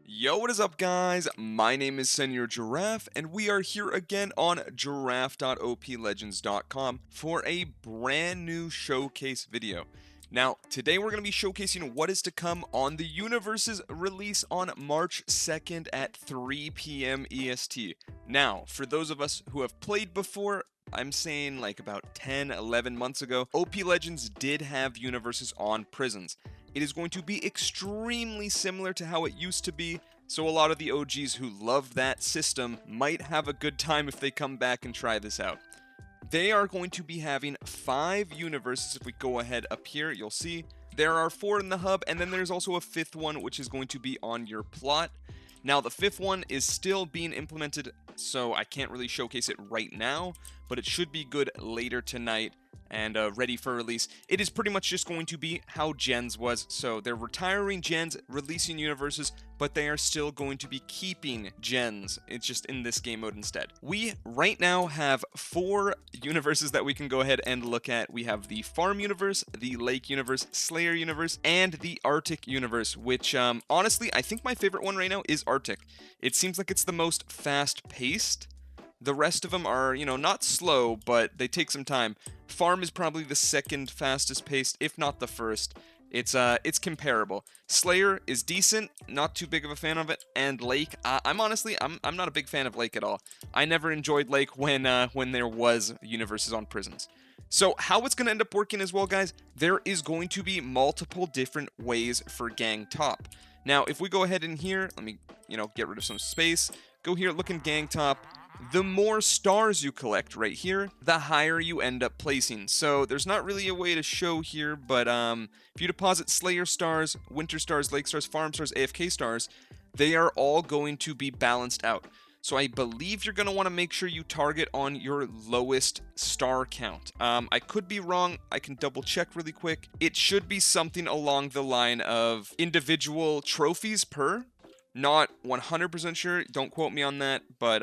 Yo, what is up, guys? My name is SenorGiraffe, and we are here again on giraffe.oplegends.com for a brand new showcase video. Now, today we're going to be showcasing what is to come on the Universe's release on March 2nd at 3 p.m. EST. Now, for those of us who have played before, I'm saying like about 10, 11 months ago, OP Legends did have universes on prisons. It is going to be extremely similar to how it used to be, so a lot of the OGs who love that system might have a good time if they come back and try this out. They are going to be having 5 universes. If we go ahead up here, you'll see there are 4 in the hub, and then there's also a 5th one, which is going to be on your plot. Now, the 5th one is still being implemented, so I can't really showcase it right now, but it should be good later tonight and ready for release. It is pretty much just going to be how Gens was, so they're retiring Gens, releasing universes, but they are still going to be keeping Gens. It's just in this game mode instead. We right now have 4 universes that we can go ahead and look at. We have the Farm Universe, the Lake Universe, Slayer Universe, and the Arctic Universe, which honestly, I think my favorite one right now is Arctic. It seems like it's the most fast-paced. The rest of them are, not slow, but they take some time. Farm is probably the second fastest paced, if not the first. It's comparable. Slayer is decent, not too big of a fan of it, and Lake, I'm not a big fan of Lake at all. I never enjoyed Lake when there was universes on prisons. So how it's going to end up working as well, guys, there is going to be multiple different ways for Gang Top. Now, if we go ahead in here, let me, get rid of some space. Go here, look in Gang Top. The more stars you collect right here, the higher you end up placing. So there's not really a way to show here, but if you deposit Slayer stars, Winter stars, Lake stars, Farm stars, AFK stars, they are all going to be balanced out. So I believe you're going to want to make sure you target on your lowest star count. I could be wrong. I can double check really quick. It should be something along the line of individual trophies per. Not 100% sure, don't quote me on that, but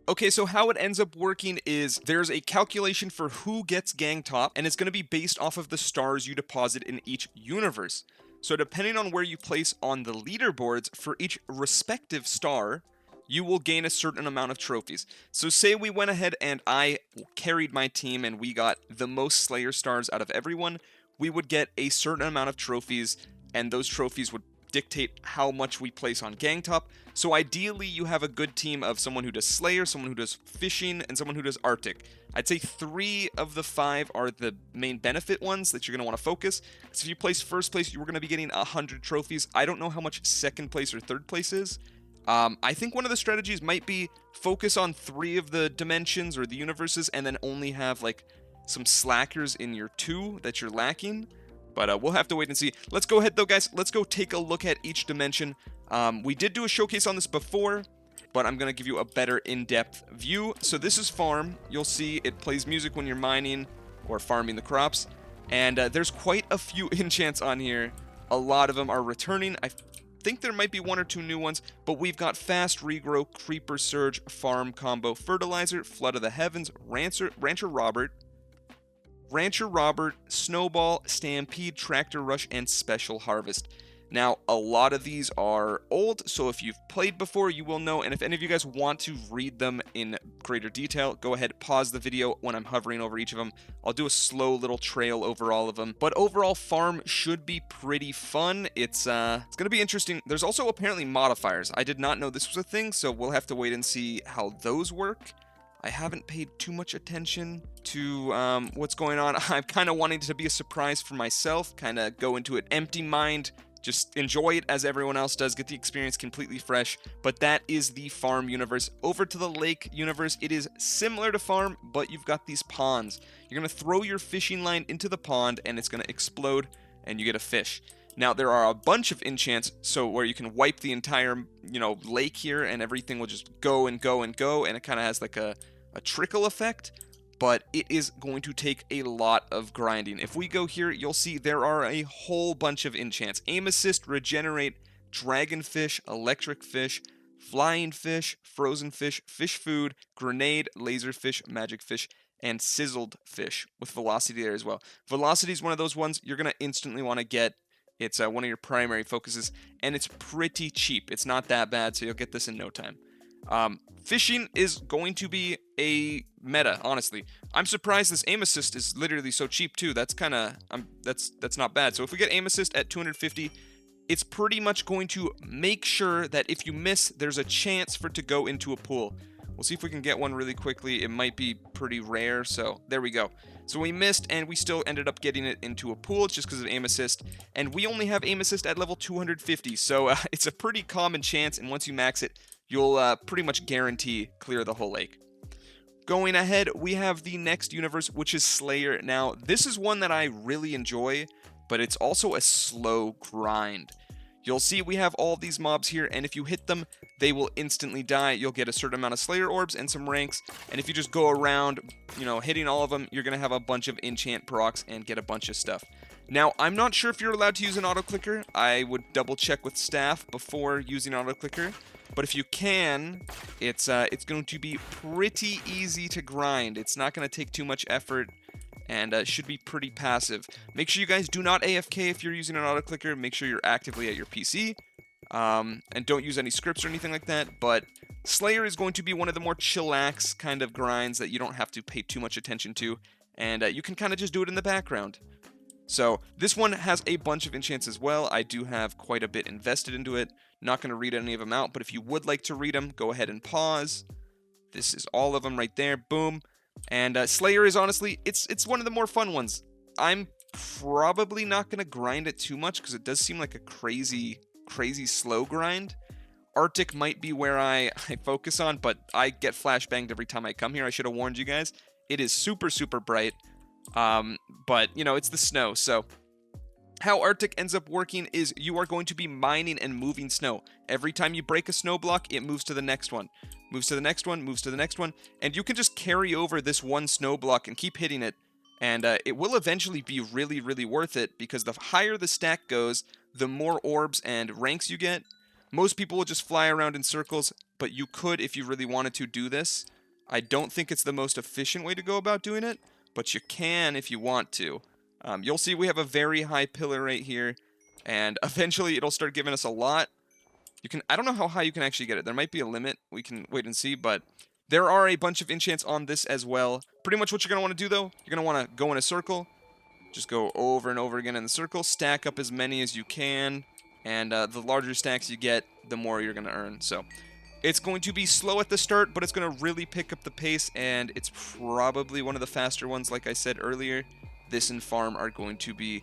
okay, so how it ends up working is there's a calculation for who gets Gang Top, and it's going to be based off of the stars you deposit in each universe. So depending on where you place on the leaderboards for each respective star, you will gain a certain amount of trophies. So say we went ahead and I carried my team and we got the most Slayer stars out of everyone, we would get a certain amount of trophies, and those trophies would dictate how much we place on Gang Top. So ideally you have a good team of someone who does Slayer, someone who does Fishing, and someone who does Arctic. I'd say 3 of the 5 are the main benefit ones that you're going to want to focus. So if you place first place, you're going to be getting 100 trophies. I don't know how much second place or third place is. I think one of the strategies might be focus on 3 of the dimensions or the universes and then only have like some slackers in your 2 that you're lacking. But we'll have to wait and see. Let's go ahead, though, guys. Let's go take a look at each dimension. We did do a showcase on this before, but I'm going to give you a better in-depth view. So this is Farm. You'll see it plays music when you're mining or farming the crops. And there's quite a few enchants on here. A lot of them are returning. I think there might be 1 or 2 new ones, but we've got Fast Regrow, Creeper Surge, Farm Combo, Fertilizer, Flood of the Heavens, Rancher Robert, Snowball, Stampede, Tractor Rush, and Special Harvest. Now, a lot of these are old, so if you've played before, you will know, and if any of you guys want to read them in greater detail, go ahead, pause the video when I'm hovering over each of them. I'll do a slow little trail over all of them, but overall, Farm should be pretty fun. It's going to be interesting. There's also apparently modifiers. I did not know this was a thing, so we'll have to wait and see how those work. I haven't paid too much attention to what's going on. I'm kind of wanting it to be a surprise for myself, kind of go into it empty mind, just enjoy it as everyone else does, get the experience completely fresh. But that is the Farm universe. Over to the Lake universe, it is similar to Farm, but you've got these ponds. You're going to throw your fishing line into the pond, and it's going to explode, and you get a fish. Now, there are a bunch of enchants, so where you can wipe the entire, lake here, and everything will just go and go and go, and it kind of has like a trickle effect, but it is going to take a lot of grinding. If we go here, you'll see there are a whole bunch of enchants. Aim Assist, Regenerate, Dragonfish, Electric Fish, Flying Fish, Frozen Fish, Fish Food, Grenade, Laserfish, Magic Fish, and Sizzled Fish with Velocity there as well. Velocity is one of those ones you're going to instantly want to get It's one of your primary focuses, and it's pretty cheap. It's not that bad, so you'll get this in no time. Fishing is going to be a meta, honestly. I'm surprised this aim assist is literally so cheap too. That's kind of that's not bad. So if we get aim assist at 250, it's pretty much going to make sure that if you miss, there's a chance for it to go into a pool. We'll see if we can get one really quickly. It might be pretty rare, so there we go. So we missed, and we still ended up getting it into a pool. It's just because of aim assist, and we only have aim assist at level 250, so it's a pretty common chance, and once you max it, you'll pretty much guarantee clear the whole lake. Going ahead, we have the next universe, which is Slayer. Now, this is one that I really enjoy, but it's also a slow grind. You'll see we have all these mobs here, and if you hit them, they will instantly die. You'll get a certain amount of Slayer orbs and some ranks, and if you just go around, hitting all of them, you're going to have a bunch of enchant procs and get a bunch of stuff. Now, I'm not sure if you're allowed to use an auto-clicker. I would double-check with staff before using auto-clicker, but if you can, it's going to be pretty easy to grind. It's not going to take too much effort, and should be pretty passive. Make sure you guys do not AFK if you're using an auto-clicker. Make sure you're actively at your PC, and don't use any scripts or anything like that. But Slayer is going to be one of the more chillax kind of grinds that you don't have to pay too much attention to, and you can kind of just do it in the background. So this one has a bunch of enchants as well. I do have quite a bit invested into it. Not going to read any of them out, but if you would like to read them, go ahead and pause. This is all of them right there. Boom. And Slayer is honestly, it's one of the more fun ones. I'm probably not going to grind it too much because it does seem like a crazy slow grind. Arctic might be where I focus on, but I get flashbanged every time I come here. I should have warned you guys. It is super bright, but it's the snow. So how Arctic ends up working is you are going to be mining and moving snow. Every time you break a snow block, it moves to the next one. Moves to the next one, moves to the next one, and you can just carry over this one snow block and keep hitting it, and it will eventually be really worth it, because the higher the stack goes, the more orbs and ranks you get. Most people will just fly around in circles, but you could, if you really wanted to, do this. I don't think it's the most efficient way to go about doing it, but you can if you want to. You'll see we have a very high pillar right here, and eventually it'll start giving us a lot. I don't know how high you can actually get it. There might be a limit. We can wait and see, but there are a bunch of enchants on this as well. Pretty much what you're going to want to do, though, you're going to want to go in a circle. Just go over and over again in the circle. Stack up as many as you can, and the larger stacks you get, the more you're going to earn. So it's going to be slow at the start, but it's going to really pick up the pace, and it's probably one of the faster ones, like I said earlier. This and farm are going to be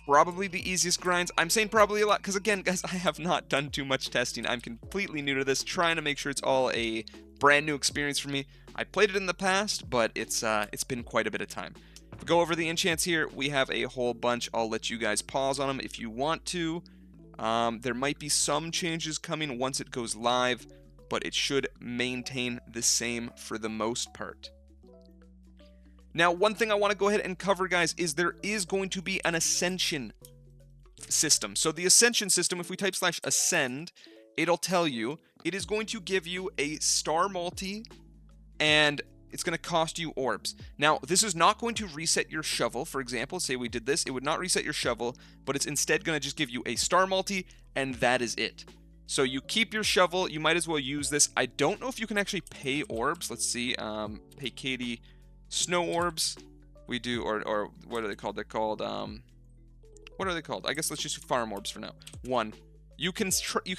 probably the easiest grinds. I'm saying probably a lot because, again, guys, I have not done too much testing. I'm completely new to this, trying to make sure it's all a brand new experience for me. I played it in the past, but it's been quite a bit of time. If we go over the enchants here, we have a whole bunch. I'll let you guys pause on them if you want to. There might be some changes coming once it goes live, but it should maintain the same for the most part. Now, one thing I want to go ahead and cover, guys, is there is going to be an ascension system. So the ascension system, if we type /ascend, it'll tell you it is going to give you a star multi, and it's going to cost you orbs. Now, this is not going to reset your shovel. For example, say we did this, it would not reset your shovel, but it's instead going to just give you a star multi, and that is it. So you keep your shovel, you might as well use this. I don't know if you can actually pay orbs. Let's see, pay Katie snow orbs. We do, or what are they called? They're called, what are they called? I guess let's just do farm orbs for now. One, you can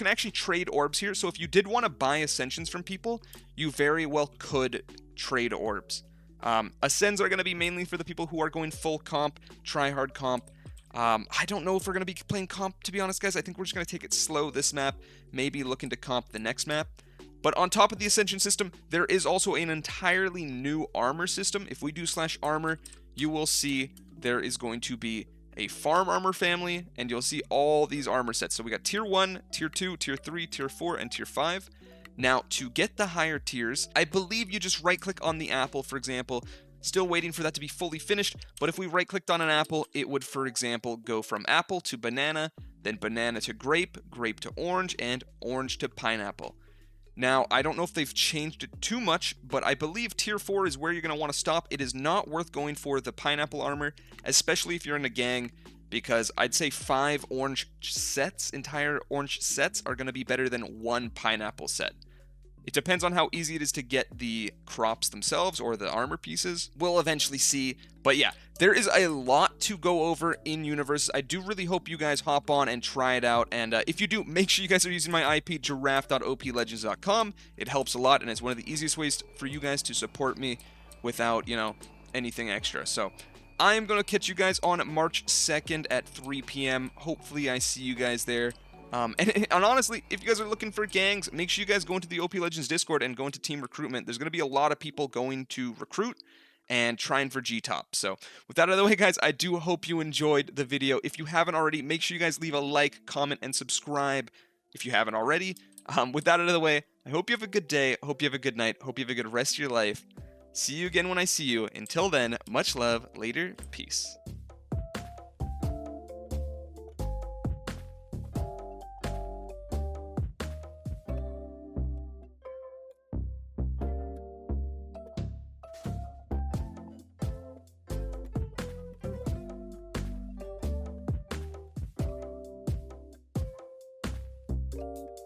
actually trade orbs here. So if you did want to buy ascensions from people, you very well could trade orbs. Ascends are going to be mainly for the people who are going full comp, try hard comp. I don't know if we're going to be playing comp, to be honest, guys. I think we're just going to take it slow this map, maybe looking to comp the next map. But on top of the Ascension system, there is also an entirely new armor system. If we do /armor, you will see there is going to be a farm armor family, and you'll see all these armor sets. So we got tier 1, tier 2, tier 3, tier 4, and tier 5. Now, to get the higher tiers, I believe you just right-click on the apple, for example. Still waiting for that to be fully finished, but if we right-clicked on an apple, it would, for example, go from apple to banana, then banana to grape, grape to orange, and orange to pineapple. Now, I don't know if they've changed it too much, but I believe tier 4 is where you're going to want to stop. It is not worth going for the pineapple armor, especially if you're in a gang. because I'd say 5 orange sets, entire orange sets, are going to be better than 1 pineapple set. It depends on how easy it is to get the crops themselves or the armor pieces. We'll eventually see. But yeah, there is a lot to go over in Universes. I do really hope you guys hop on and try it out. And if you do, make sure you guys are using my IP, giraffe.oplegends.com. It helps a lot, and it's one of the easiest ways for you guys to support me without, anything extra. So I'm going to catch you guys on March 2nd at 3 p.m. Hopefully I see you guys there. And honestly, if you guys are looking for gangs, make sure you guys go into the OP Legends Discord and go into team recruitment. There's going to be a lot of people going to recruit and trying for G-Top. So with that out of the way, guys, I do hope you enjoyed the video. If you haven't already, make sure you guys leave a like, comment, and subscribe if you haven't already. With that out of the way, I hope you have a good day. I hope you have a good night. I hope you have a good rest of your life. See you again when I see you. Until then, much love. Later. Peace.